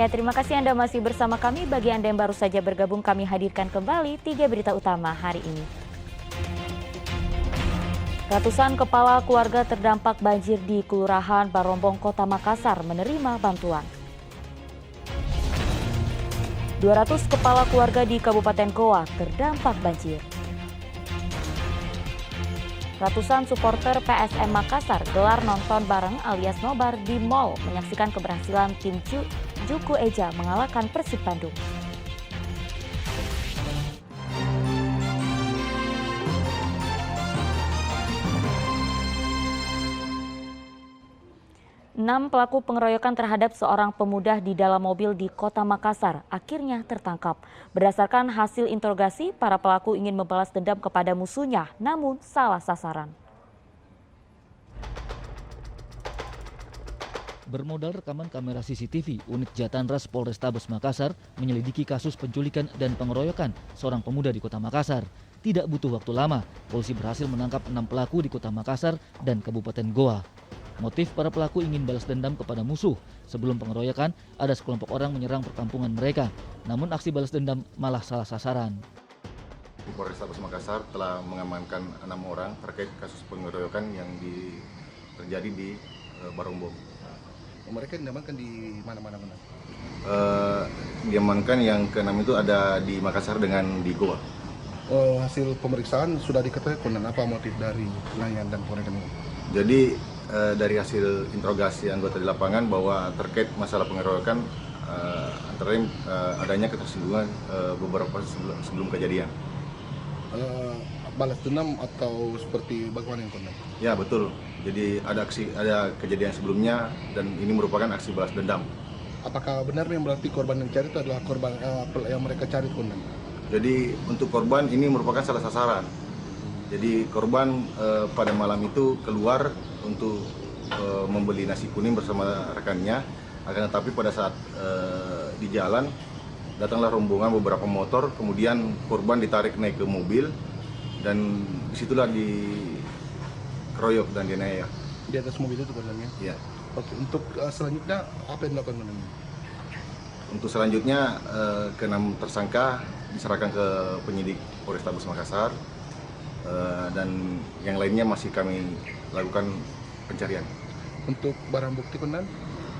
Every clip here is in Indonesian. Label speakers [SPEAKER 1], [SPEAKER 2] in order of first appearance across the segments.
[SPEAKER 1] Ya, terima kasih Anda masih bersama kami. Bagi Anda yang baru saja bergabung, kami hadirkan kembali 3 berita utama hari ini. Ratusan kepala keluarga terdampak banjir di Kelurahan Barombong, Kota Makassar menerima bantuan. 200 kepala keluarga di Kabupaten Goa terdampak banjir. Ratusan supporter PSM Makassar gelar nonton bareng alias nobar di mal menyaksikan keberhasilan tim Juku Eja mengalahkan Persib Bandung. Enam pelaku pengeroyokan terhadap seorang pemuda di dalam mobil di Kota Makassar akhirnya tertangkap. Berdasarkan hasil interogasi, para pelaku ingin membalas dendam kepada musuhnya, namun salah sasaran.
[SPEAKER 2] Bermodal rekaman kamera CCTV, unit Jatanras Polrestabes Makassar menyelidiki kasus penculikan dan pengeroyokan seorang pemuda di Kota Makassar. Tidak butuh waktu lama, polisi berhasil menangkap 6 pelaku di Kota Makassar dan Kabupaten Goa. Motif para pelaku ingin balas dendam kepada musuh. Sebelum pengeroyokan, ada sekelompok orang menyerang perkampungan mereka. Namun aksi balas dendam malah salah sasaran.
[SPEAKER 3] Polrestabes Makassar telah mengamankan 6 orang terkait kasus pengeroyokan yang terjadi di Barombong.
[SPEAKER 4] Mereka diamankan di mana-mana?
[SPEAKER 3] Diamankan yang ke-6 itu ada di Makassar dengan di Goa.
[SPEAKER 4] Hasil pemeriksaan sudah diketahui apa motif dari penganiayaan dan pengeroyokan ini?
[SPEAKER 3] Jadi dari hasil interogasi anggota di lapangan bahwa terkait masalah pengeroyokan antara lain adanya ketersinggungan beberapa sebelum kejadian.
[SPEAKER 4] Balas dendam atau seperti bagaimana yang konon?
[SPEAKER 3] Ya betul. Jadi ada kejadian sebelumnya dan ini merupakan aksi balas dendam.
[SPEAKER 4] Apakah benar yang berarti korban yang cari itu adalah korban yang mereka cari konon?
[SPEAKER 3] Jadi untuk korban ini merupakan salah sasaran. Jadi korban pada malam itu keluar untuk membeli nasi kuning bersama rekannya. Akan tetapi pada saat di jalan datanglah rombongan beberapa motor, kemudian korban ditarik naik ke mobil dan disitulah dikeroyok dan dianiaya.
[SPEAKER 4] Di atas mobil itu korbannya?
[SPEAKER 3] Iya.
[SPEAKER 4] Oke, untuk selanjutnya apa yang dilakukan konon?
[SPEAKER 3] Untuk selanjutnya ke-6 tersangka diserahkan ke penyidik Polrestabes Makassar. Dan yang lainnya masih kami lakukan pencarian.
[SPEAKER 4] Untuk barang bukti konon?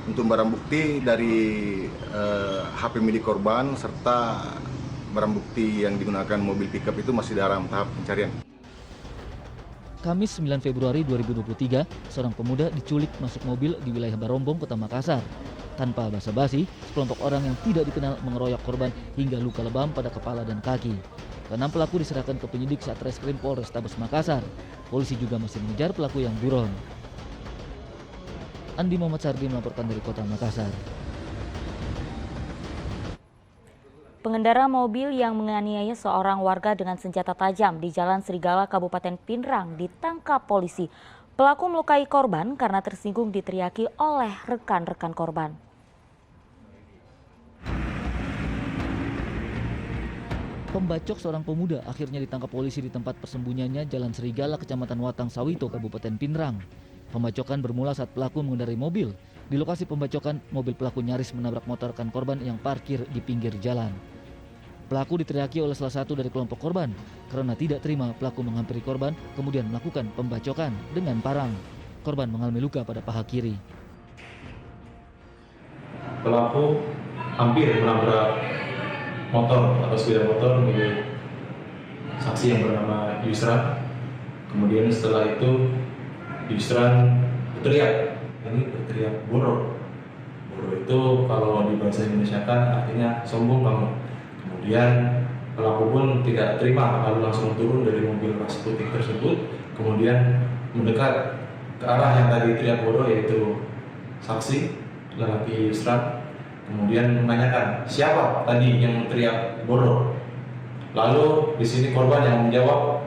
[SPEAKER 3] Untuk barang bukti dari HP milik korban serta barang bukti yang digunakan mobil pickup itu masih dalam tahap pencarian.
[SPEAKER 2] Kamis 9 Februari 2023, seorang pemuda diculik masuk mobil di wilayah Barombong, Kota Makassar. Tanpa basa-basi, sekelompok orang yang tidak dikenal mengeroyok korban hingga luka lebam pada kepala dan kaki. Keenam pelaku diserahkan ke penyidik Satreskrim Polrestabes Makassar. Polisi juga masih mengejar pelaku yang buron. Andi Muhammad Sardi melaporkan dari Kota Makassar.
[SPEAKER 1] Pengendara mobil yang menganiaya seorang warga dengan senjata tajam di Jalan Serigala, Kabupaten Pinrang ditangkap polisi. Pelaku melukai korban karena tersinggung diteriaki oleh rekan-rekan korban.
[SPEAKER 2] Pembacok seorang pemuda akhirnya ditangkap polisi di tempat persembunyiannya Jalan Serigala, Kecamatan Watang Sawito, Kabupaten Pinrang. Pembacokan bermula saat pelaku mengendarai mobil. Di lokasi pembacokan, mobil pelaku nyaris menabrak motor rekan korban yang parkir di pinggir jalan. Pelaku diteriaki oleh salah satu dari kelompok korban. Karena tidak terima, pelaku menghampiri korban, kemudian melakukan pembacokan dengan parang. Korban mengalami luka pada paha kiri.
[SPEAKER 5] Pelaku hampir menabrak motor atau sepeda motor milik saksi yang bernama Yusran. Kemudian setelah itu Yusran berteriak, ini berteriak boro. Boro itu kalau di bahasa Indonesia kan artinya sombong kamu. Kemudian pelaku pun tidak terima, lalu langsung turun dari mobil ras putih tersebut, kemudian mendekat ke arah yang tadi teriak boro, yaitu saksi lelaki Yusran. Kemudian menanyakan siapa tadi yang teriak boro. Lalu di sini korban yang menjawab,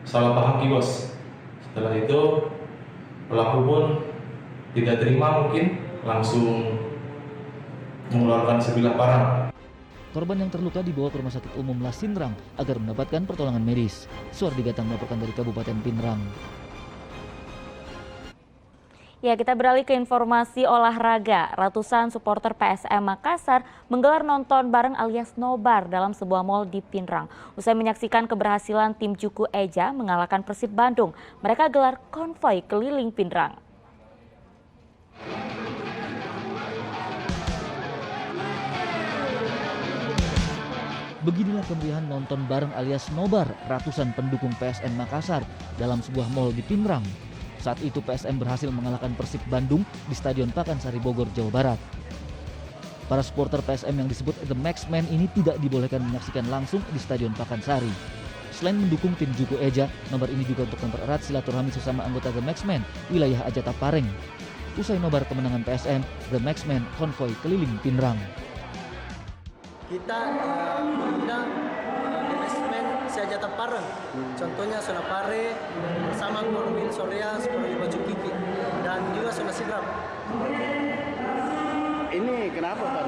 [SPEAKER 5] salah paham Ki Bos. Setelah itu pelaku pun tidak terima, mungkin langsung mengeluarkan sebilah parang.
[SPEAKER 2] Korban yang terluka dibawa ke Rumah Sakit Umum Lasinrang agar mendapatkan pertolongan medis. Suardi Gatang melaporkan dari Kabupaten Pinrang.
[SPEAKER 1] Ya, kita beralih ke informasi olahraga. Ratusan supporter PSM Makassar menggelar nonton bareng alias nobar dalam sebuah mal di Pinrang. Usai menyaksikan keberhasilan tim Juku Eja mengalahkan Persib Bandung, mereka gelar konvoi keliling Pinrang.
[SPEAKER 2] Beginilah kemeriahan nonton bareng alias nobar ratusan pendukung PSM Makassar dalam sebuah mal di Pinrang. Saat itu PSM berhasil mengalahkan Persib Bandung di Stadion Pakansari Bogor, Jawa Barat. Para supporter PSM yang disebut The Maxmen ini tidak dibolehkan menyaksikan langsung di Stadion Pakansari. Selain mendukung tim Juku Eja, nobar ini juga untuk mempererat silaturahmi sesama anggota The Maxmen wilayah Ajata Pareng. Usai nobar kemenangan PSM, The Maxmen konvoi keliling Pinrang.
[SPEAKER 6] Kita mengundang manajemen Seajata Pareng, contohnya Sona Pare bersama Korwil Soria sebagai baju kiki dan juga Sona Sidrap.
[SPEAKER 7] Ini kenapa Pak?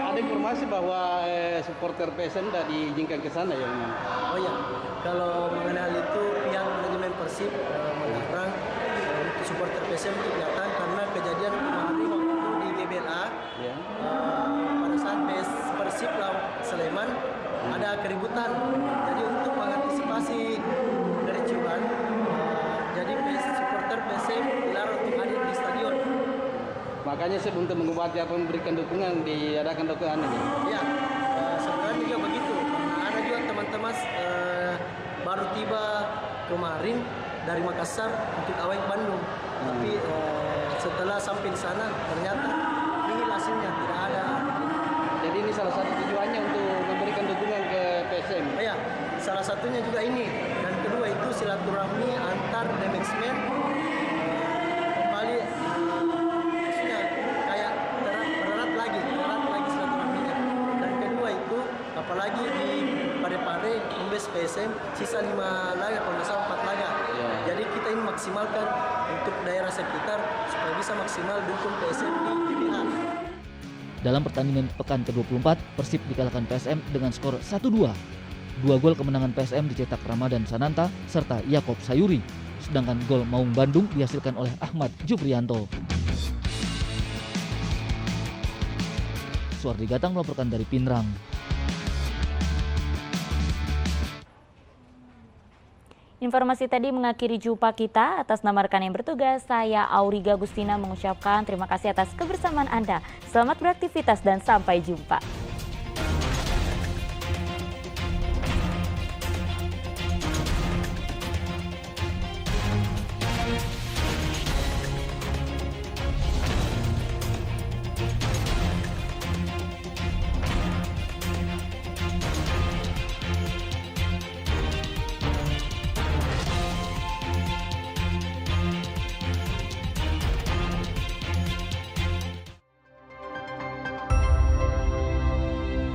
[SPEAKER 7] Ada informasi bahwa supporter PSM tidak diizinkan ke sana ya?
[SPEAKER 6] Oh ya, kalau mengenai hal itu pihak manajemen Persib melarang untuk supporter PSM untuk datang karena kejadian kemarin waktu itu di GBLA
[SPEAKER 7] Ya.
[SPEAKER 6] pada saat Persib lawan Sleman ada keributan. Jadi untuk mengantisipasi kericuhan, jadi supporter PSM dilarang untuk hadir di stadion.
[SPEAKER 7] Makanya saya untuk mengobati apa memberikan dukungan diadakan dukungan ini.
[SPEAKER 6] Ya, sebenarnya juga begitu. Ada juga teman-teman baru tiba kemarin dari Makassar untuk awal Bandung. Tapi setelah sampai di sana ternyata nihil hasilnya, tidak ada.
[SPEAKER 7] Jadi ini salah satu tujuannya untuk memberikan dukungan ke PSM.
[SPEAKER 6] Oh ya, salah satunya juga ini. Dan kedua itu silaturahmi antar The Maxmen kembali maksudnya kayak erat lagi silaturahminya. Dan kedua itu apalagi di Pare-Pare Umbes PSM sisa 5 laga kalau nggak salah 4 laga.
[SPEAKER 7] Ya.
[SPEAKER 6] Jadi kita ini maksimalkan untuk daerah sekitar supaya bisa maksimal dukung PSM di GBLA.
[SPEAKER 2] Dalam pertandingan pekan ke-24, Persib dikalahkan PSM dengan skor 1-2. 2 gol kemenangan PSM dicetak Ramadan Sananta serta Yakob Sayuri, sedangkan gol Maung Bandung dihasilkan oleh Ahmad Jufrianto. Suardi Gatang melaporkan dari Pinrang.
[SPEAKER 1] Informasi tadi mengakhiri jumpa kita. Atas nama rekan yang bertugas, saya Auriga Gustina mengucapkan terima kasih atas kebersamaan Anda. Selamat beraktivitas dan sampai jumpa.